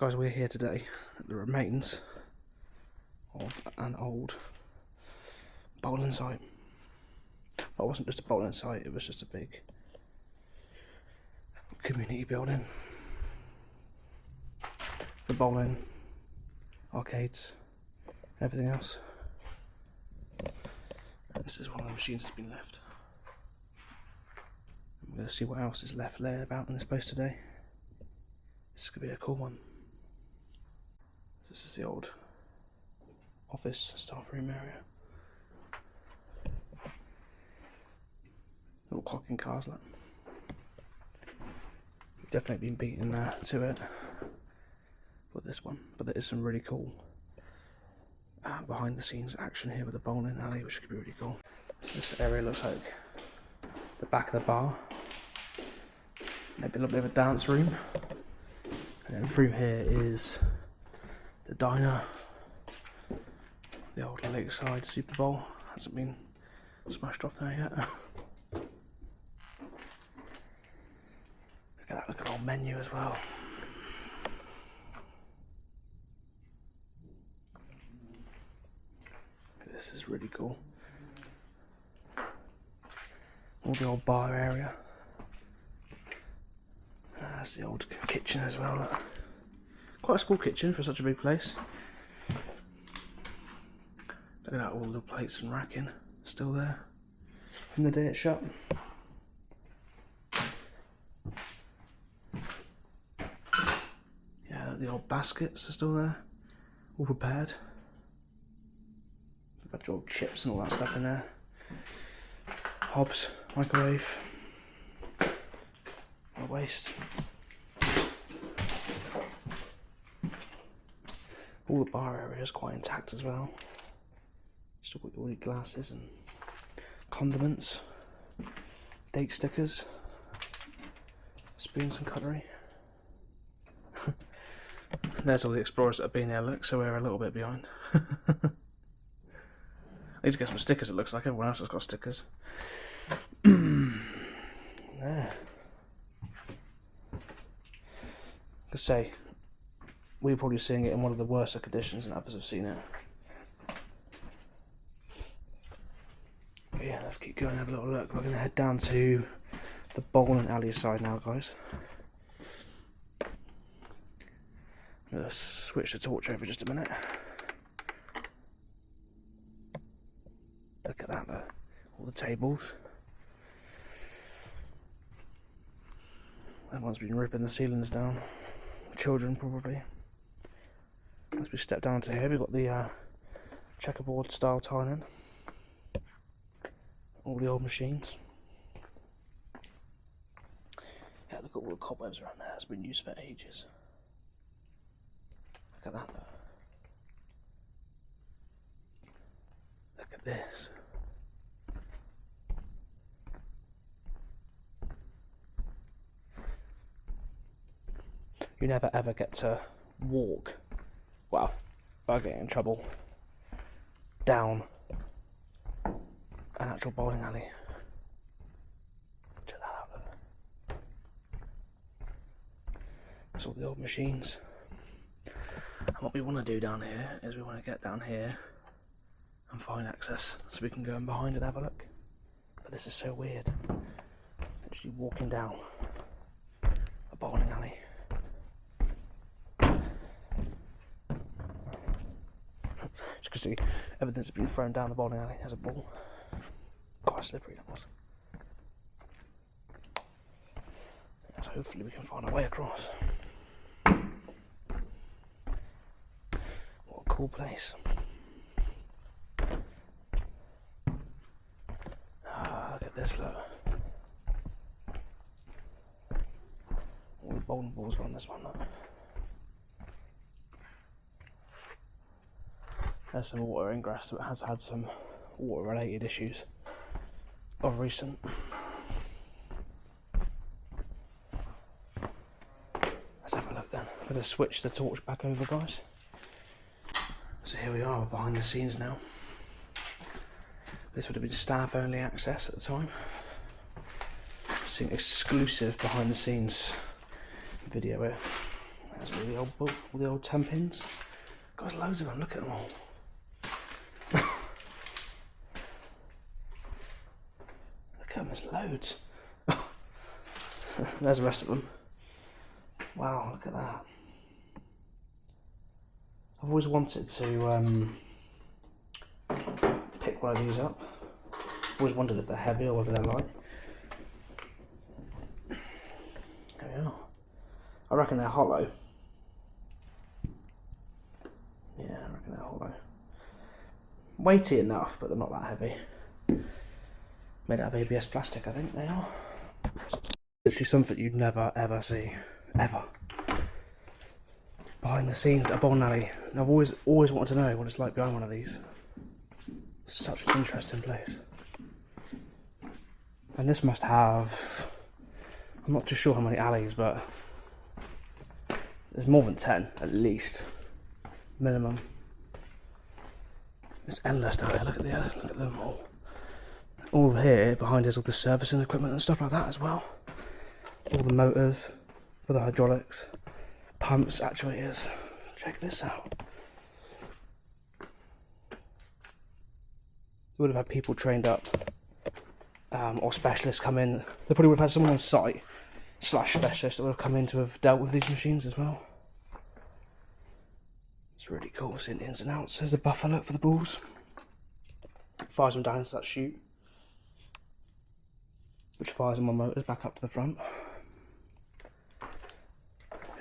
So guys, we're here today at the remains of an old bowling site. But it wasn't just a bowling site, it was just a big community building for bowling, arcades, everything else. This is one of the machines that's been left. I'm going to see what else is left laid about in this place today. This could be a cool one. This is the old office staff room area. Little clocking cars, look. We've definitely been beaten to it with this one, but there is some really cool behind the scenes action here with the bowling alley, which could be really cool. So this area looks like the back of the bar, maybe a little bit of a dance room, and then through here is the diner. The old Lakeside Super Bowl hasn't been smashed off there yet. Look at that, look at the old menu as well. This is really cool. All the old bar area. That's the old kitchen as well. Look. Quite a small kitchen for such a big place. Look at that, all the plates and racking still there from the day it shut. Yeah, the old baskets are still there, all repaired. A bunch of old chips and all that stuff in there. Hobs, microwave, no waste. All the bar area is quite intact as well. Still got all the glasses and condiments, date stickers, spoons and cutlery. There's all the explorers that have been here, look, so we're a little bit behind. I need to get some stickers, it looks like. Everyone else has got stickers. There. I say, we're probably seeing it in one of the worst conditions and others have seen it. But yeah, let's keep going and have a little look. We're going to head down to the bowling alley side now, guys. I'm going to switch the torch over just a minute. Look at that, look. All the tables. Everyone's been ripping the ceilings down. Children, probably. As we step down to here, we've got the checkerboard style tiling. All the old machines. Yeah, look at all the cobwebs around there. It's been used for ages. Look at that though. Look at this. You never ever get to walk, well, without getting in trouble, down an actual bowling alley. Check that out, look. That's all the old machines. And what we want to do down here is we want to get down here and find access so we can go in behind and have a look. But this is so weird. Actually walking down a bowling alley. Just because see everything's been thrown down the bowling alley as a ball. Quite slippery that was. So hopefully we can find our way across. What a cool place. Look at this, look. All the bowling balls are on this one, look. There's some water ingress that has had some water related issues of recent. Let's have a look then. I'm going to switch the torch back over, guys. So here we are behind the scenes now. This would have been staff only access at the time. Seeing exclusive behind the scenes video here. That's all the old 10 pins. Got loads of them, look at them all. Look at them, there's loads. There's the rest of them. Wow, look at that. I've always wanted to pick one of these up. Always wondered if they're heavy or whether they're light. There we are. I reckon they're hollow. Yeah, I reckon they're hollow. Weighty enough, but they're not that heavy. Made out of ABS plastic, I think they are. Literally something you'd never ever see. Ever. Behind the scenes at a bowling alley. And I've always wanted to know what it's like behind one of these. Such an interesting place. And this must have, I'm not too sure how many alleys, but there's more than 10 at least, minimum. It's endless down here. Look at them all. All here behind is all the servicing equipment and stuff like that as well. All the motors for the hydraulics, pumps, actuators. Check this out. They would have had people trained up, or specialists come in. They probably would have had someone on site / specialist that would have come in to have dealt with these machines as well. It's really cool seeing the ins and outs. There's a buffer look for the balls. Fires them down into that chute, which fires them on motors back up to the front.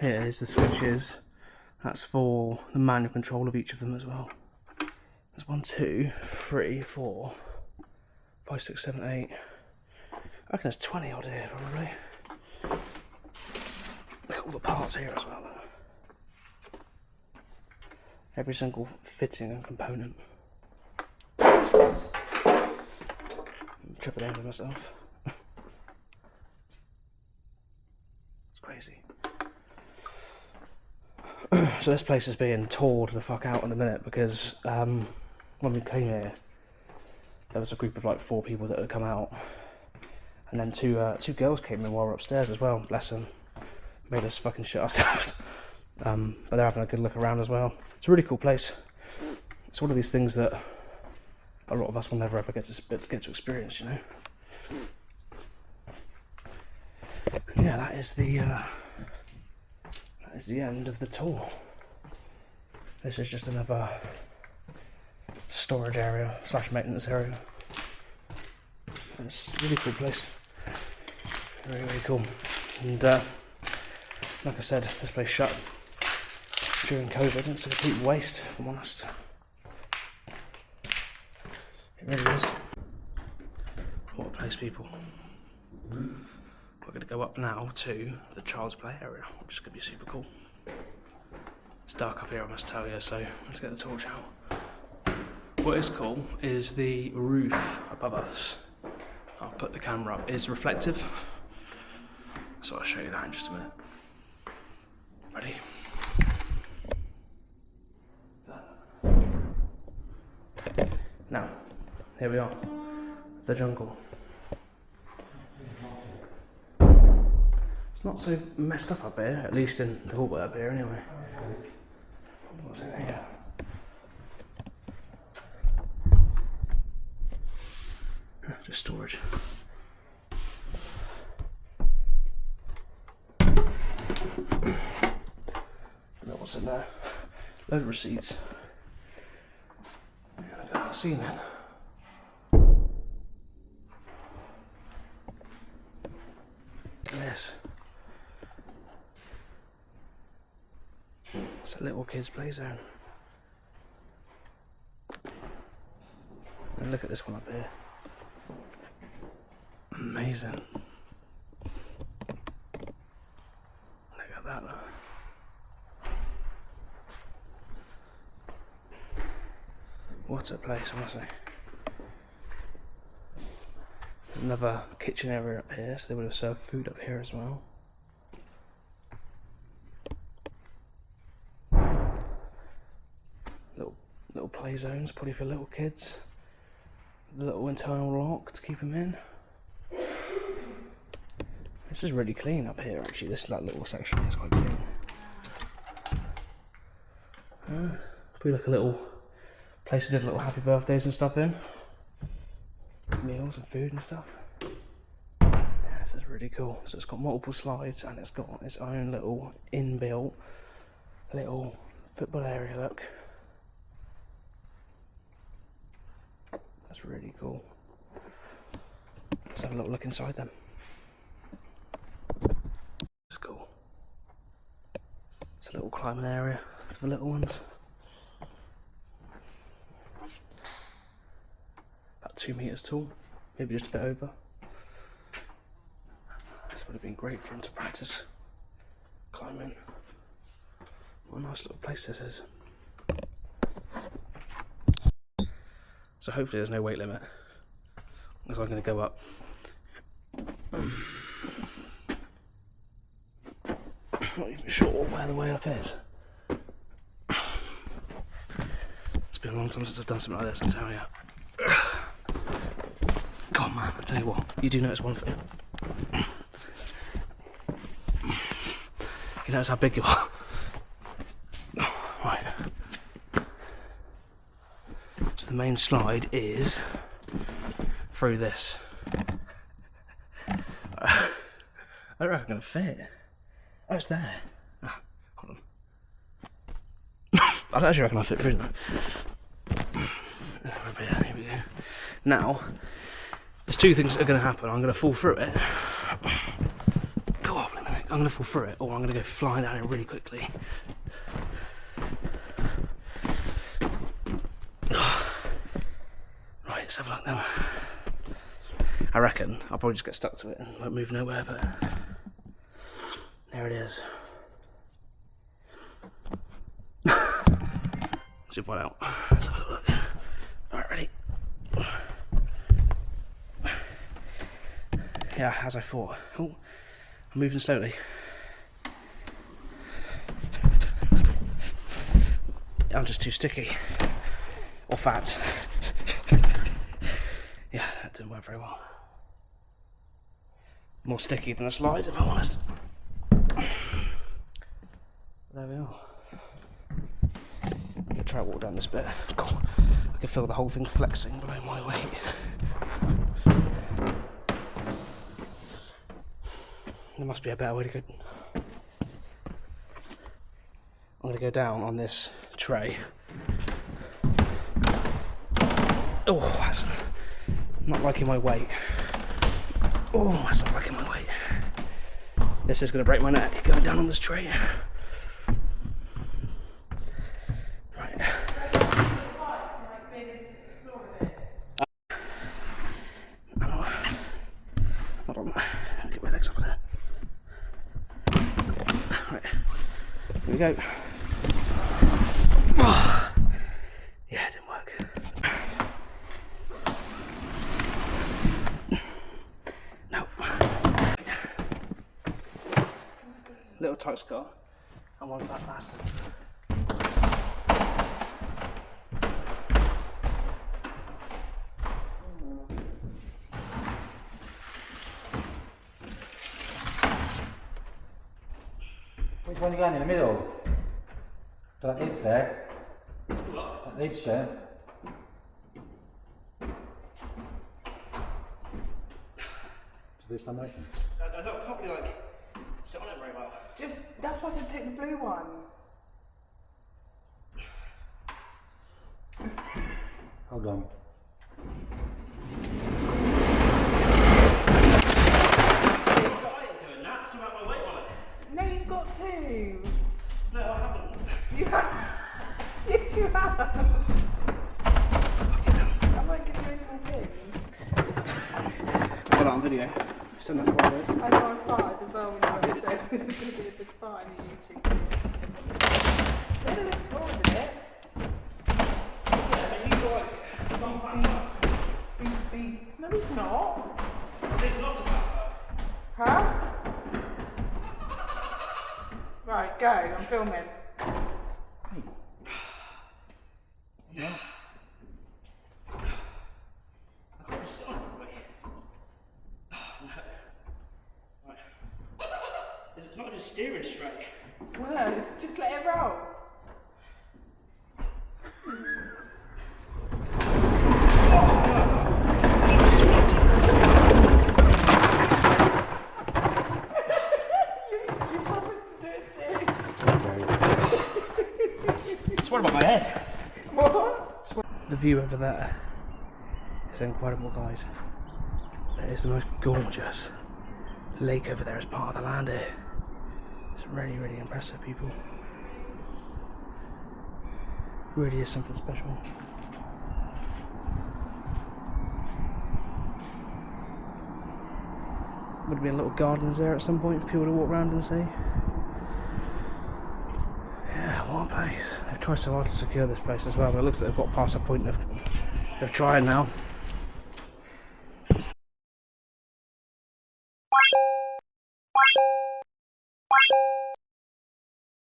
Here is the switches. That's for the manual control of each of them as well. There's 1, 2, 3, 4, 5, 6, 7, 8. I reckon there's 20 odd here probably. Look at all the parts here as well though. Every single fitting and component. I'm tripping over myself. It's crazy. So this place is being torn the fuck out in a minute because when we came here, there was a group of like 4 people that had come out, and then two girls came in while we were upstairs as well. Bless them, made us fucking shit ourselves. But they're having a good look around as well. It's a really cool place. It's one of these things that a lot of us will never ever get to experience, you know. Yeah, that is the end of the tour. This is just another storage area / maintenance area. It's a really cool place. Really, really cool. And like I said, this place shut during COVID. It's a complete waste, if I'm honest. It really is. What a place, people. We're going to go up now to the child's play area, which is going to be super cool. It's dark up here, I must tell you, so let's get the torch out. What is cool is the roof above us. I'll put the camera up. Is reflective, so I'll show you that in just a minute. Ready? Now, here we are, the jungle. It's not so messed up here, at least in the hallway up here anyway. What's in here? Just storage. What's in there? Load of receipts. Look at that ceiling. This. It's a little kid's play zone. And look at this one up here. Amazing. Look at that. Look. What a place, honestly. Another kitchen area up here, so they would have served food up here as well. Little play zones, probably for little kids. The little internal lock to keep them in. This is really clean up here actually, this like little section here is quite clean. Put like a little place to do little happy birthdays and stuff in. Meals and food and stuff. Yeah, this is really cool. So it's got multiple slides and it's got its own little inbuilt little football area, look. That's really cool. Let's have a little look inside them. It's cool. It's a little climbing area for the little ones. About 2 meters tall, maybe just a bit over. This would have been great for him to practice climbing. What a nice little place this is. So hopefully there's no weight limit, because I'm going to go up. Not even sure where the way up is. It's been a long time since I've done something like this, I tell you. God man, I tell you what, you do notice one thing. You notice how big you are. Right. So the main slide is through this. I don't reckon I'm going to fit. Oh, it's there. Ah, hold on. I don't actually reckon I'll fit through that. Here we go. Now, there's two things that are going to happen. I'm going to fall through it. Go on a minute. I'm going to fall through it, or I'm going to go flying down it really quickly. Right, let's have a look then. I reckon I'll probably just get stuck to it and won't move nowhere, but there it is. Zip one out. Let's have a look. Alright, ready? Yeah, as I thought. Oh, I'm moving slowly. I'm just too sticky. Or fat. Yeah, that didn't work very well. More sticky than a slide, if I'm honest. There we are. I'm going to try to walk down this bit. God, I can feel the whole thing flexing below my weight. There must be a better way to go. I'm going to go down on this tray. Oh, that's not liking my weight. Oh, that's not liking my weight. This is going to break my neck going down on this tray. Right. Hold on. Get my legs up there. Right. Here we go. Oh. Yeah, it didn't work. No. Little tight scar and one fat bastard. Which one are you going in the middle? So that lid's there. What? That lid's there. To do some motion. I can't really like sit on it very well. That's why I said take the blue one. Hold on. Doing that, it's about my weight on it. No, you've got to. No, I haven't. You have. Yes, you have. I won't give you any more things. Got it on video. Send that to one of those. I know I farted as well when you went upstairs. It's going to be a big fart in the YouTube video. Let him explore a bit. Yeah, but you go like one fat Beep, beep. No, he's not. There's lots of fat. Huh? Right, go. I'm filming. Yeah. I can't sit on it properly. Oh, no. Right. It's not even steering straight. Well, no, just let it roll. view over there is incredible, guys. That is the most gorgeous lake over there as part of the land here. It's really, really impressive, people. Really is something special. Would have been little gardens there at some point for people to walk around and see. Yeah, what a place. They've tried so hard to secure this place as well, but it looks like they've got past the point of trying now.